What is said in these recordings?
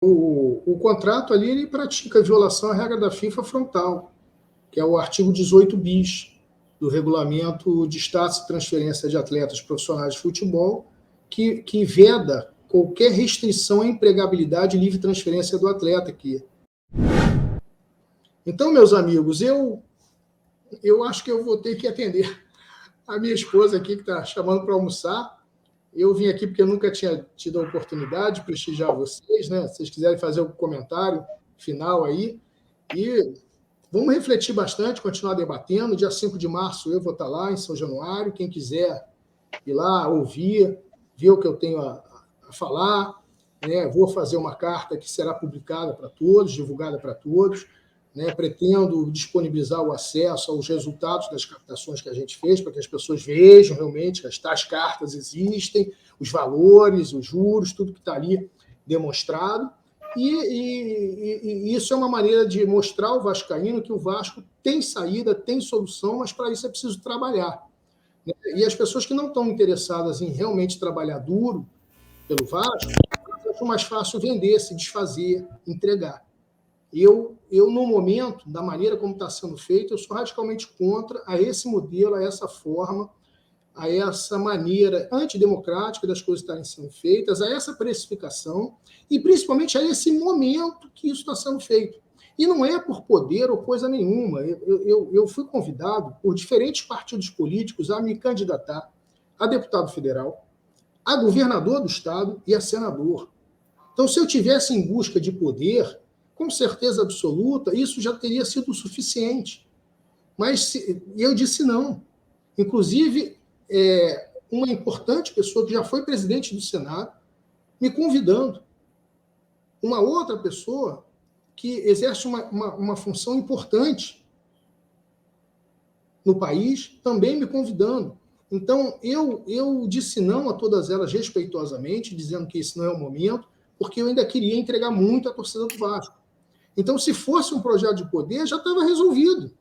O contrato ali ele pratica a violação à regra da FIFA frontal, que é o artigo 18 bis do Regulamento de Status e Transferência de Atletas Profissionais de Futebol, que veda qualquer restrição à empregabilidade e livre transferência do atleta aqui. Então, meus amigos, eu acho que eu vou ter que atender a minha esposa aqui, que está chamando para almoçar. Eu vim aqui porque eu nunca tinha tido a oportunidade de prestigiar vocês, né? Se vocês quiserem fazer um comentário final aí. E vamos refletir bastante, continuar debatendo. Dia 5 de março eu vou estar lá em São Januário. Quem quiser ir lá, ouvir, ver o que eu tenho a falar. Né? Vou fazer uma carta que será publicada para todos, divulgada para todos. Né? Pretendo disponibilizar o acesso aos resultados das captações que a gente fez, para que as pessoas vejam realmente que as tais cartas existem, os valores, os juros, tudo que está ali demonstrado. E isso é uma maneira de mostrar ao vascaíno que o Vasco tem saída, tem solução, mas para isso é preciso trabalhar. E as pessoas que não estão interessadas em realmente trabalhar duro pelo Vasco, é mais fácil vender, se desfazer, entregar. Eu, no momento, da maneira como está sendo feito, eu sou radicalmente contra a esse modelo, a essa forma, a essa maneira antidemocrática das coisas estarem sendo feitas, a essa precificação e, principalmente, a esse momento que isso está sendo feito. E não é por poder ou coisa nenhuma. Eu fui convidado por diferentes partidos políticos a me candidatar a deputado federal, a governador do estado e a senador. Então, se eu tivesse em busca de poder, com certeza absoluta, isso já teria sido o suficiente. Mas eu disse não. Inclusive, uma importante pessoa que já foi presidente do Senado me convidando. Uma outra pessoa que exerce uma função importante no país também me convidando. Então, eu disse não a todas elas respeitosamente, dizendo que esse não é o momento, porque eu ainda queria entregar muito à torcida do Vasco. Então, se fosse um projeto de poder, já estava resolvido.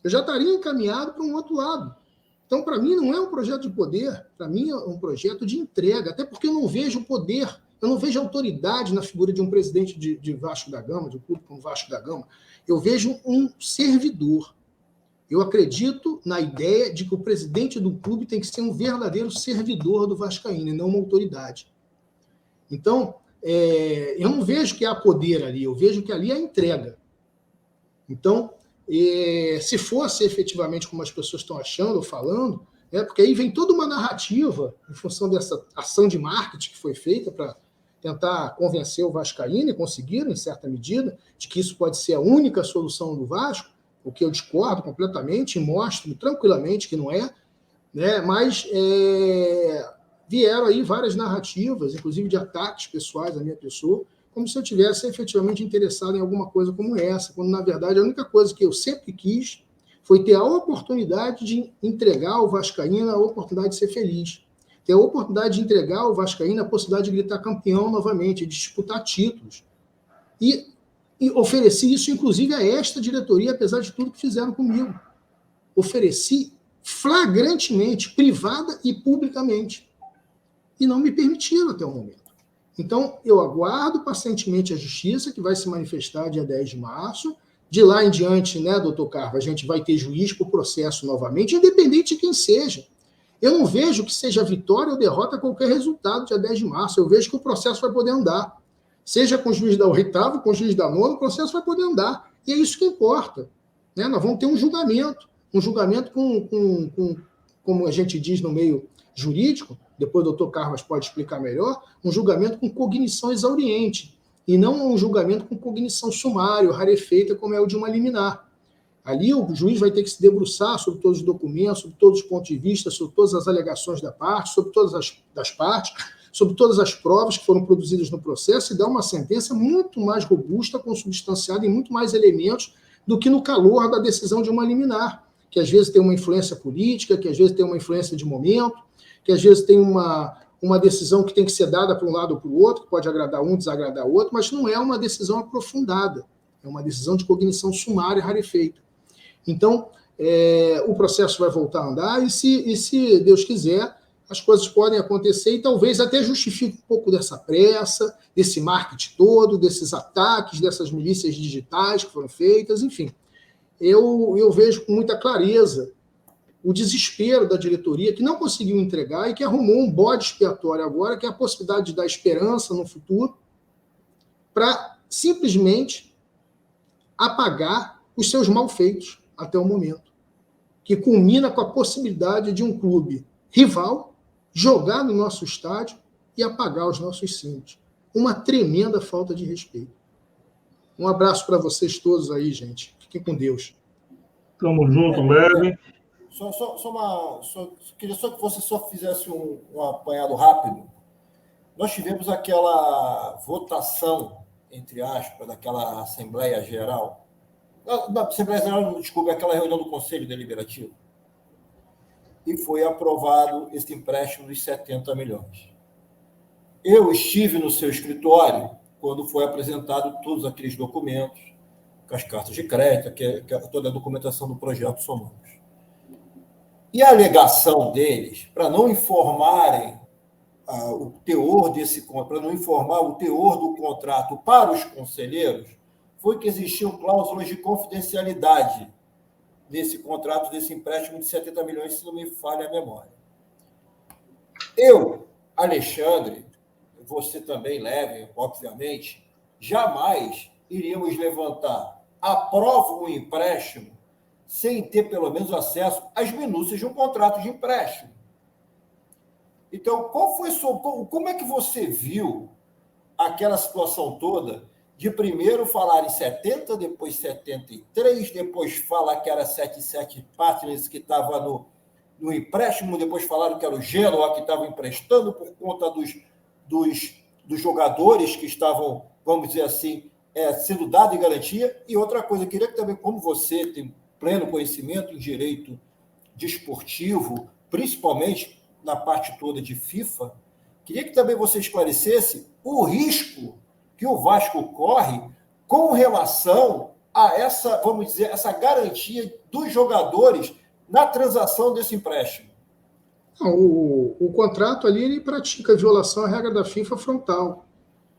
Eu já estaria encaminhado para um outro lado. Então, para mim, não é um projeto de poder, para mim é um projeto de entrega, até porque eu não vejo poder, eu não vejo autoridade na figura de um presidente de Vasco da Gama, de um clube como Vasco da Gama. Eu vejo um servidor. Eu acredito na ideia de que o presidente do clube tem que ser um verdadeiro servidor do vascaíno, e não uma autoridade. Então, eu não vejo que há poder ali, eu vejo que ali há entrega. Então, se fosse efetivamente como as pessoas estão achando ou falando, porque aí vem toda uma narrativa em função dessa ação de marketing que foi feita para tentar convencer o vascaíno, e conseguiram, em certa medida, de que isso pode ser a única solução do Vasco, o que eu discordo completamente e mostro tranquilamente que não é, né? Mas vieram aí várias narrativas, inclusive de ataques pessoais à minha pessoa, como se eu tivesse efetivamente interessado em alguma coisa como essa, quando, na verdade, a única coisa que eu sempre quis foi ter a oportunidade de entregar ao vascaíno a oportunidade de ser feliz, ter a oportunidade de entregar ao vascaíno a possibilidade de gritar campeão novamente, de disputar títulos. E ofereci isso, inclusive, a esta diretoria, apesar de tudo que fizeram comigo. Ofereci flagrantemente, privada e publicamente. E não me permitiram até o momento. Então, eu aguardo pacientemente a justiça, que vai se manifestar dia 10 de março. De lá em diante, né, doutor Carva, a gente vai ter juiz para o processo novamente, independente de quem seja. Eu não vejo que seja vitória ou derrota qualquer resultado dia 10 de março. Eu vejo que o processo vai poder andar. Seja com o juiz da oitava, com o juiz da nona, o processo vai poder andar. E é isso que importa. Né? Nós vamos ter um julgamento com, como a gente diz no meio jurídico, depois o doutor Carlos pode explicar melhor, um julgamento com cognição exauriente, e não um julgamento com cognição sumária, rarefeita, como é o de uma liminar. Ali o juiz vai ter que se debruçar sobre todos os documentos, sobre todos os pontos de vista, sobre todas as alegações da parte, sobre todas as partes, sobre todas as provas que foram produzidas no processo, e dar uma sentença muito mais robusta, consubstanciada em muito mais elementos do que no calor da decisão de uma liminar, que às vezes tem uma influência política, que às vezes tem uma influência de momento, que às vezes tem uma decisão que tem que ser dada para um lado ou para o outro, que pode agradar um, desagradar o outro, mas não é uma decisão aprofundada, é uma decisão de cognição sumária rarefeita. Então, o processo vai voltar a andar, e se Deus quiser, as coisas podem acontecer e talvez até justifique um pouco dessa pressa, desse marketing todo, desses ataques, dessas milícias digitais que foram feitas, enfim. Eu vejo com muita clareza o desespero da diretoria, que não conseguiu entregar e que arrumou um bode expiatório agora, que é a possibilidade de dar esperança no futuro, para simplesmente apagar os seus malfeitos até o momento, que culmina com a possibilidade de um clube rival jogar no nosso estádio e apagar os nossos símbolos. Uma tremenda falta de respeito. Um abraço para vocês todos aí, gente. Fiquem com Deus. Tamo junto, Leve. Queria só que você só fizesse um apanhado rápido. Nós tivemos aquela votação, entre aspas, daquela Assembleia Geral. Não, Assembleia Geral, desculpe, aquela reunião do Conselho Deliberativo. E foi aprovado esse empréstimo de 70 milhões. Eu estive no seu escritório quando foi apresentado todos aqueles documentos, com as cartas de crédito, toda a documentação do projeto Somos. E a alegação deles, para não informarem o teor para não informar o teor do contrato para os conselheiros, foi que existiam cláusulas de confidencialidade desse contrato, desse empréstimo de 70 milhões, se não me falha a memória. Eu, Alexandre, você também, Leve, obviamente, jamais iríamos levantar, aprovo um empréstimo sem ter, pelo menos, acesso às minúcias de um contrato de empréstimo. Então, como é que você viu aquela situação toda de primeiro falar em 70, depois 73, depois falar que era 77 Partners que estava no empréstimo, depois falaram que era o Genoa que estava emprestando por conta dos jogadores que estavam, vamos dizer assim, sendo dado em garantia. E outra coisa, eu queria que também, como você tem pleno conhecimento em direito desportivo, principalmente na parte toda de FIFA, queria que também você esclarecesse o risco que o Vasco corre com relação a essa, vamos dizer, essa garantia dos jogadores na transação desse empréstimo. Não, o contrato ali ele pratica a violação à regra da FIFA frontal,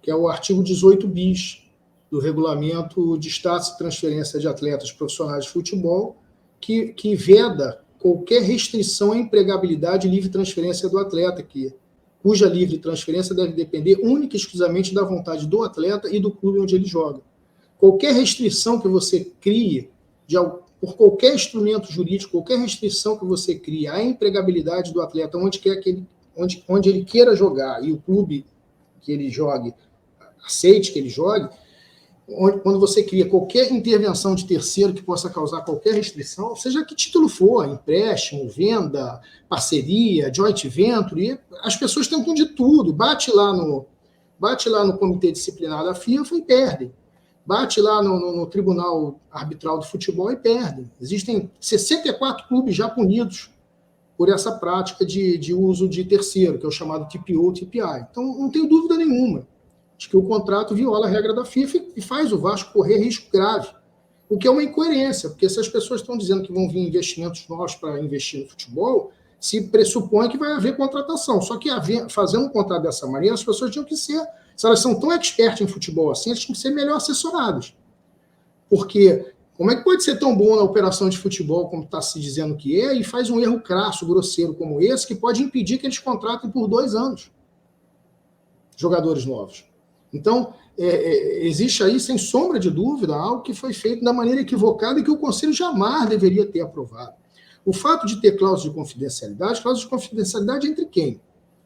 que é o artigo 18 bis do regulamento de status e transferência de atletas profissionais de futebol, que veda qualquer restrição à empregabilidade e livre transferência do atleta, cuja livre transferência deve depender única e exclusivamente da vontade do atleta e do clube onde ele joga. Qualquer restrição que você crie, por qualquer instrumento jurídico, qualquer restrição que você crie à empregabilidade do atleta onde ele queira jogar e o clube que ele jogue aceite que ele jogue, quando você cria qualquer intervenção de terceiro que possa causar qualquer restrição, seja que título for, empréstimo, venda, parceria, joint venture, as pessoas tentam de tudo, bate lá no comitê disciplinar da FIFA e perdem, bate lá no Tribunal Arbitral do Futebol e perdem. Existem 64 clubes já punidos por essa prática de uso de terceiro, que é o chamado TPO, TPI. Então, não tenho dúvida nenhuma de que o contrato viola a regra da FIFA e faz o Vasco correr risco grave, o que é uma incoerência, porque se as pessoas estão dizendo que vão vir investimentos novos para investir no futebol, se pressupõe que vai haver contratação. Só que fazendo um contrato dessa maneira, as pessoas tinham que ser, se elas são tão expertas em futebol assim, elas tinham que ser melhor assessoradas. Porque como é que pode ser tão bom na operação de futebol como está se dizendo que é e faz um erro crasso, grosseiro como esse, que pode impedir que eles contratem por 2 anos jogadores novos? Então, existe aí, sem sombra de dúvida, algo que foi feito da maneira equivocada e que o Conselho jamais deveria ter aprovado. O fato de ter cláusula de confidencialidade entre quem?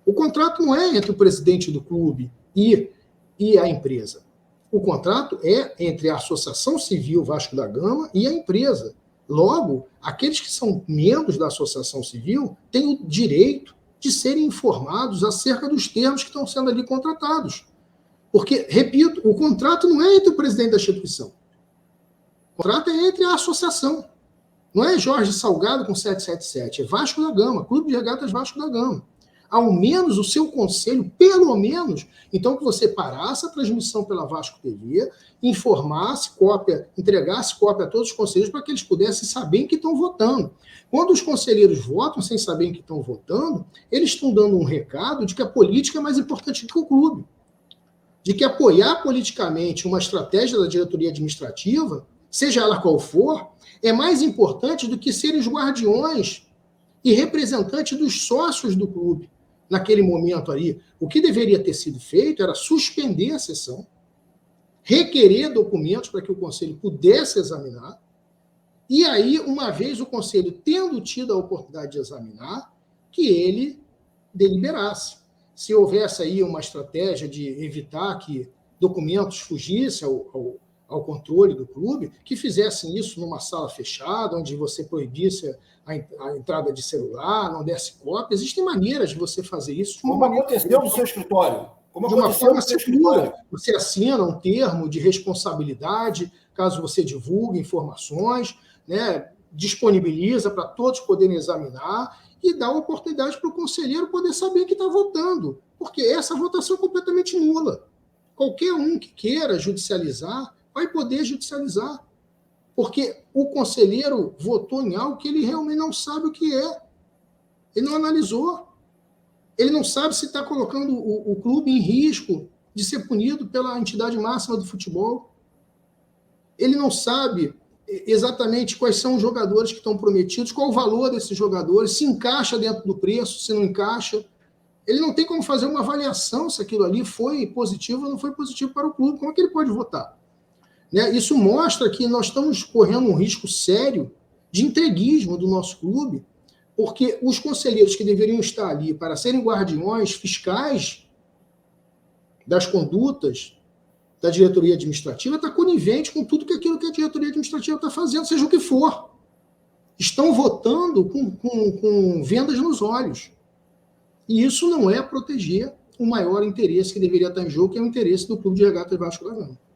O contrato não é entre o presidente do clube e a empresa. O contrato é entre a Associação Civil Vasco da Gama e a empresa. Logo, aqueles que são membros da Associação Civil têm o direito de serem informados acerca dos termos que estão sendo ali contratados. Porque, repito, o contrato não é entre o presidente da instituição. O contrato é entre a associação. Não é Jorge Salgado com 777, é Vasco da Gama, Clube de Regatas Vasco da Gama. ao menos o seu conselho, pelo menos, então que você parasse a transmissão pela Vasco TV, informasse cópia, entregasse cópia a todos os conselheiros para que eles pudessem saber em que estão votando. Quando os conselheiros votam sem saber em que estão votando, eles estão dando um recado de que a política é mais importante do que o clube. De que apoiar politicamente uma estratégia da diretoria administrativa, seja ela qual for, é mais importante do que serem os guardiões e representantes dos sócios do clube naquele momento ali. O que deveria ter sido feito era suspender a sessão, requerer documentos para que o conselho pudesse examinar, e aí, uma vez o conselho tendo tido a oportunidade de examinar, que ele deliberasse. Se houvesse aí uma estratégia de evitar que documentos fugissem ao controle do clube, que fizessem isso numa sala fechada, onde você proibisse a entrada de celular, não desse cópia. Existem maneiras de você fazer isso. Como aconteceu no seu escritório. De uma forma segura. Você assina um termo de responsabilidade, caso você divulgue informações, né, disponibiliza para todos poderem examinar e dá oportunidade para o conselheiro poder saber que está votando, porque essa votação é completamente nula. Qualquer um que queira judicializar vai poder judicializar, porque o conselheiro votou em algo que ele realmente não sabe o que é. Ele não analisou. Ele não sabe se está colocando o clube em risco de ser punido pela entidade máxima do futebol. Ele não sabe exatamente quais são os jogadores que estão prometidos, qual o valor desses jogadores, se encaixa dentro do preço, se não encaixa. Ele não tem como fazer uma avaliação se aquilo ali foi positivo ou não foi positivo para o clube. Como é que ele pode votar? Né? Isso mostra que nós estamos correndo um risco sério de entreguismo do nosso clube, porque os conselheiros que deveriam estar ali para serem guardiões fiscais das condutas da diretoria administrativa está conivente com tudo aquilo que a diretoria administrativa está fazendo, seja o que for. Estão votando com vendas nos olhos. E isso não é proteger o maior interesse que deveria estar em jogo, que é o interesse do Clube de Regatas Vasco da Gama.